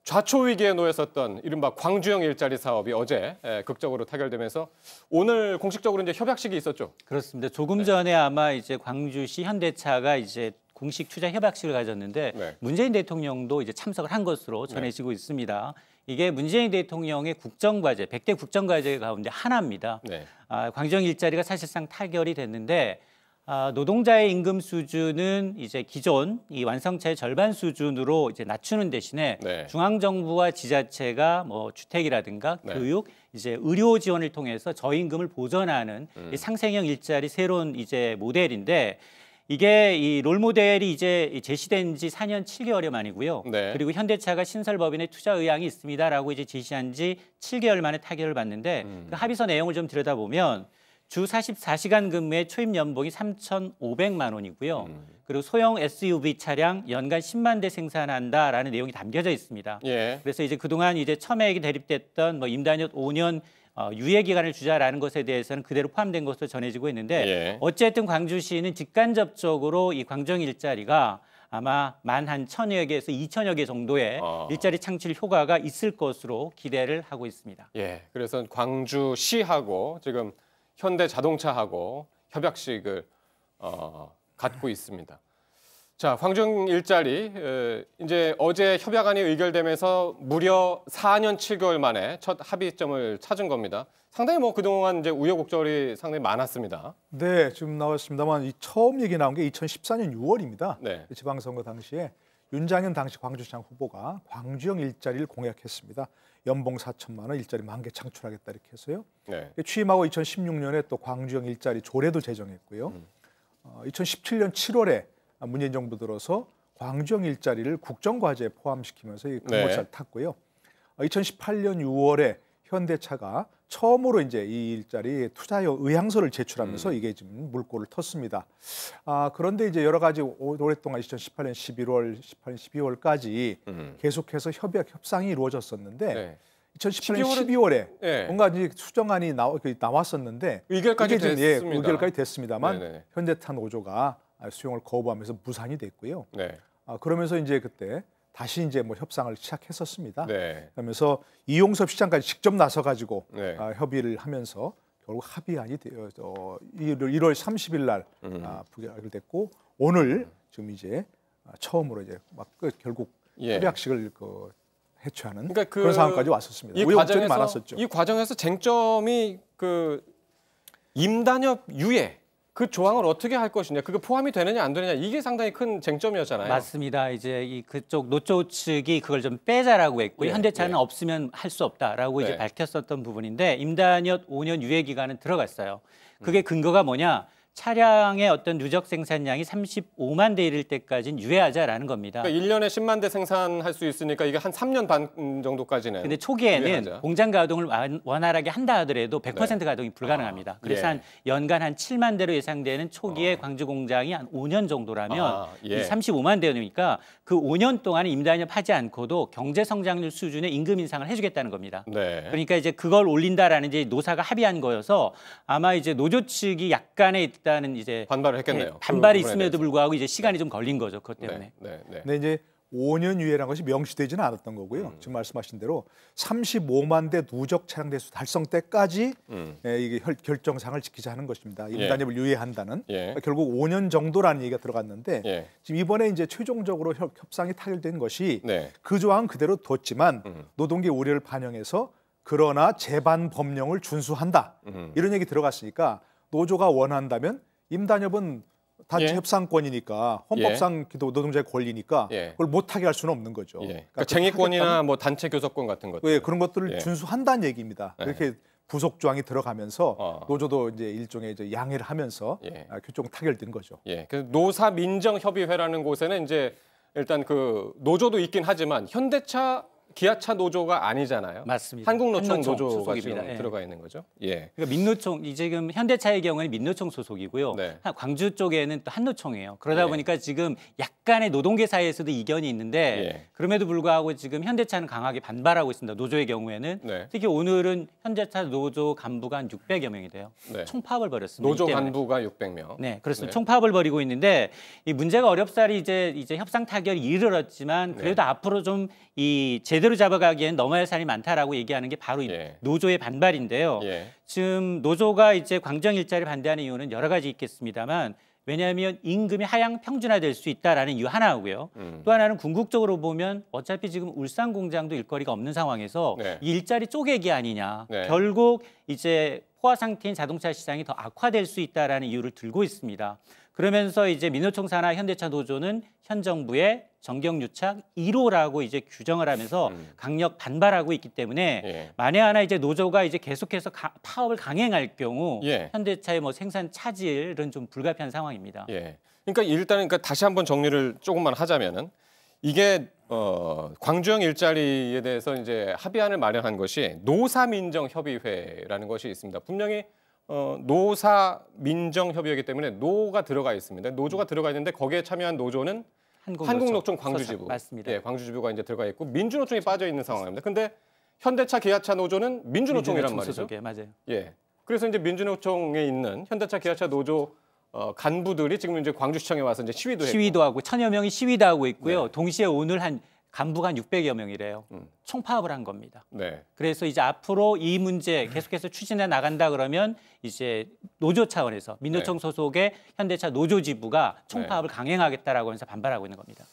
좌초 위기에 놓였었던 이른바 광주형 일자리 사업이 어제 극적으로 타결되면서 오늘 공식적으로 이제 협약식이 있었죠. 그렇습니다. 조금 전에 아마 이제 광주시 현대차가 이제 공식 투자 협약식을 가졌는데 문재인 대통령도 이제 참석을 한 것으로 전해지고 있습니다. 이게 문재인 대통령의 국정과제, 100대 국정과제 가운데 하나입니다. 광주형 일자리가 사실상 타결이 됐는데 노동자의 임금 수준은 이제 기존 이 완성차의 절반 수준으로 이제 낮추는 대신에 중앙 정부와 지자체가 뭐 주택이라든가 교육, 이제 의료 지원을 통해서 저임금을 보전하는 이 상생형 일자리 새로운 이제 모델인데 이게 이 롤 모델이 이제 제시된 지 4년 7개월여 만이고요. 그리고 현대차가 신설법인의 투자 의향이 있습니다라고 이제 제시한 지 7개월 만에 타결을 받는데 그 합의서 내용을 좀 들여다보면 주 44시간 근무의 초임 연봉이 3,500만 원이고요. 그리고 소형 SUV 차량 연간 10만 대 생산한다라는 내용이 담겨져 있습니다. 그래서 이제 그동안 이제 첨예하게 대립됐던 뭐 임단협 5년 유예 기간을 주자라는 것에 대해서는 그대로 포함된 것으로 전해지고 있는데 어쨌든 광주시는 직간접적으로 이 광주형 일자리가 아마 만 한 1,000여 개에서 2,000여 개 정도의 일자리 창출 효과가 있을 것으로 기대를 하고 있습니다. 그래서 광주시하고 지금 현대자동차하고 협약식을 갖고 있습니다. 자, 광주형 일자리 이제 어제 협약안이 의결되면서 무려 4년 7개월 만에 첫 합의점을 찾은 겁니다. 상당히 뭐 그동안 이제 우여곡절이 상당히 많았습니다. 네, 지금 나왔습니다만 이 처음 얘기 나온 게 2014년 6월입니다. 지방선거 당시에 윤장현 당시 광주시장 후보가 광주형 일자리를 공약했습니다. 연봉 4천만 원, 일자리 10,000개 창출하겠다 이렇게 해서요. 취임하고 2016년에 또 광주형 일자리 조례도 제정했고요. 2017년 7월에 문재인 정부 들어서 광주형 일자리를 국정과제에 포함시키면서 이 근거차를 탔고요. 2018년 6월에 현대차가 처음으로 이제 이 일자리 투자 의향서를 제출하면서 이게 지금 물꼬를 텄습니다. 그런데 이제 여러 가지 오랫동안 2018년 11월, 18년 12월까지 계속해서 협상이 이루어졌었는데 2018년 12월에 뭔가 이제 수정안이 나왔었는데 의결까지 됐습니다. 의결까지 됐습니다만 현대차 노조가 수용을 거부하면서 무산이 됐고요. 그러면서 이제 그때 다시 이제 뭐 협상을 시작했었습니다. 그러면서 이용섭 시장까지 직접 나서 가지고 협의를 하면서 결국 합의안이 1월 30일 날 부결됐고 오늘 지금 이제 처음으로 이제 막 결국 협약식을 해체하는 그런 상황까지 왔었습니다. 우여곡절이 많았었죠. 이 과정에서 쟁점이 그 임단협 유예 그 조항을 어떻게 할 것이냐, 그게 포함이 되느냐 안 되느냐 이게 상당히 큰 쟁점이었잖아요. 맞습니다. 이제 이 그쪽 노조 측이 그걸 좀 빼자라고 했고요. 현대차는 없으면 할 수 없다라고 이제 밝혔었던 부분인데 임단협 5년 유예 기간은 들어갔어요. 그게 근거가 뭐냐? 차량의 어떤 누적 생산량이 35만 대 이를 때까지는 유예하자라는 겁니다. 그러니까 1년에 10만 대 생산할 수 있으니까 이게 한 3년 반 정도까지는. 근데 초기에는 유예하자. 공장 가동을 원활하게 한다 하더라도 100% 가동이 불가능합니다. 그래서 한 연간 한 7만 대로 예상되는 초기에 광주 공장이 한 5년 정도라면 35만 대니까 그 5년 동안 임단협 하지 않고도 경제 성장률 수준의 임금 인상을 해주겠다는 겁니다. 그러니까 이제 그걸 올린다라는 이제 노사가 합의한 거여서 아마 이제 노조 측이 약간의 일단은 이제 반발을 했겠네요. 반발이 있음에도 불구하고 이제 시간이 좀 걸린 거죠. 그것 때문에. 근데 이제 5년 유예라는 것이 명시되지는 않았던 거고요. 지금 말씀하신 대로 35만 대 누적 차량 대수 달성 때까지 이게 결정상을 지키자 하는 것입니다. 임단협을 유예한다는 결국 5년 정도라는 얘기가 들어갔는데 지금 이번에 이제 최종적으로 협상이 타결된 것이 그 조항 그대로 뒀지만 노동계 우려를 반영해서 그러나 제반 법령을 준수한다 이런 얘기 들어갔으니까. 노조가 원한다면 임단협은 단체 협상권이니까 헌법상 노동자의 권리니까 그걸 못하게 할 수는 없는 거죠. 그러니까 쟁의권이나 뭐 단체 교섭권 같은 것들. 그런 것들을 준수한다는 얘기입니다. 그렇게 부속 조항이 들어가면서 노조도 이제 일종의 이제 양해를 하면서 규정 타결된 거죠. 그래서 노사 민정 협의회라는 곳에는 이제 일단 그 노조도 있긴 하지만 현대차 기아차 노조가 아니잖아요. 맞습니다. 한국노총 노조가 지금 들어가 있는 거죠. 그러니까 민노총 지금 현대차의 경우에는 민노총 소속이고요. 광주 쪽에는 또 한노총이에요. 그러다 보니까 지금 약간의 노동계 사이에서도 이견이 있는데 그럼에도 불구하고 지금 현대차는 강하게 반발하고 있습니다. 노조의 경우에는 특히 오늘은 현대차 노조 간부가 한 600여 명이 돼요. 총파업을 벌였습니다. 노조 간부가 600명. 네, 그렇습니다. 총파업을 벌이고 있는데 이 문제가 어렵사리 이제 협상 타결이 이르렀지만 그래도 앞으로 좀 이 제대로 제대로 잡아가기엔 넘어야 할 산이 많다라고 얘기하는 게 바로 예. 노조의 반발인데요. 예. 지금 노조가 이제 광주형 일자리를 반대하는 이유는 여러 가지 있겠습니다만 왜냐하면 임금이 하향 평준화될 수 있다라는 이유 하나고요. 또 하나는 궁극적으로 보면 어차피 지금 울산 공장도 일거리가 없는 상황에서 네. 이 일자리 쪼개기 아니냐. 네. 결국 이제 포화 상태인 자동차 시장이 더 악화될 수 있다라는 이유를 들고 있습니다. 그러면서 이제 민노총 산하 현대차 노조는 현 정부의 정경유착 1호라고 이제 규정을 하면서 강력 반발하고 있기 때문에 예. 만에 하나 이제 노조가 이제 계속해서 파업을 강행할 경우 예. 현대차의 뭐 생산 차질은 좀 불가피한 상황입니다. 예. 그러니까 일단은 그러니까 다시 한번 정리를 조금만 하자면은 이게 광주형 일자리에 대해서 이제 합의안을 마련한 것이 노사민정협의회라는 것이 있습니다. 분명히 노사민정협의회이기 때문에 노가 들어가 있습니다. 노조가 들어가 있는데 거기에 참여한 노조는 한국노총 광주지부, 맞습니다. 예, 광주지부가 이제 들어가 있고 민주노총이 빠져 있는 상황입니다. 근데 현대차 기아차 노조는 민주노총이란 말이죠. 소속에, 맞아요. 예. 그래서 이제 민주노총에 있는 현대차 기아차 노조 간부들이 지금 이제 광주시청에 와서 이제 시위도 하고 천여 명이 시위도 하고 있고요. 네. 동시에 오늘 한 간부가 한 600여 명이래요. 총파업을 한 겁니다. 네. 그래서 이제 앞으로 이 문제 계속해서 추진해 나간다 그러면 이제 노조 차원에서 민노총 네. 소속의 현대차 노조 지부가 총파업을 강행하겠다라고 하면서 반발하고 있는 겁니다.